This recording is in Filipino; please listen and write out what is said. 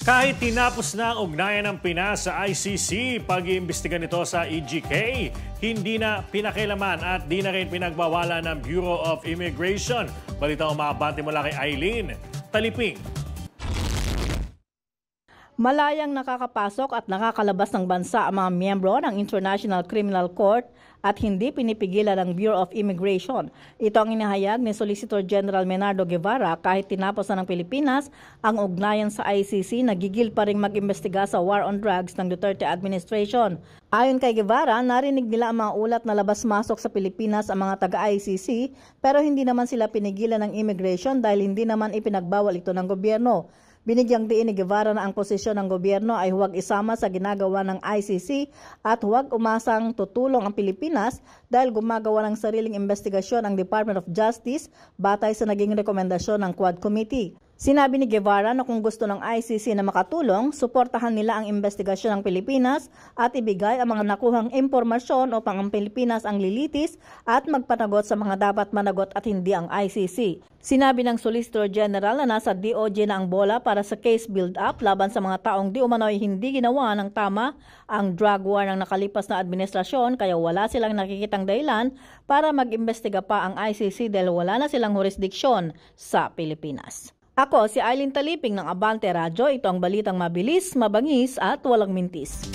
Kahit tinapos na ang ugnayan ng Pinas sa ICC, pag-iimbestiga nito sa EGK, hindi na pinakilaman at di na rin pinagbawalan ng Bureau of Immigration. Balita umabante mula kay Eileen Taliping. Malayang nakakapasok at nakakalabas ng bansa ang mga miyembro ng International Criminal Court at hindi pinipigilan ng Bureau of Immigration. Ito ang inihayag ni Solicitor General Menardo Guevara kahit tinapos na ng Pilipinas ang ugnayan sa ICC, nagigil pa ring mag-imbestiga sa war on drugs ng Duterte administration. Ayon kay Guevara, narinig nila ang mga ulat na labas-masok sa Pilipinas ang mga taga-ICC pero hindi naman sila pinigilan ng immigration dahil hindi naman ipinagbawal ito ng gobyerno. Binigyang diin ni Guevara na ang posisyon ng gobyerno ay huwag isama sa ginagawa ng ICC at huwag umasang tutulong ang Pilipinas dahil gumagawa ng sariling investigasyon ang Department of Justice batay sa naging rekomendasyon ng Quad Committee. Sinabi ni Guevara na kung gusto ng ICC na makatulong, suportahan nila ang investigasyon ng Pilipinas at ibigay ang mga nakuhang impormasyon upang ang Pilipinas ang lilitis at magpanagot sa mga dapat managot at hindi ang ICC. Sinabi ng Solicitor General na nasa DOJ na ang bola para sa case build-up laban sa mga taong di umano'y hindi ginawa ng tama ang drug war ng nakalipas na administrasyon kaya wala silang nakikitang dahilan para mag-imbestiga pa ang ICC dahil wala na silang jurisdiksyon sa Pilipinas. Ako si Eileen Taliping ng Abante Radyo. Ito ang balitang mabilis, mabangis at walang mintis.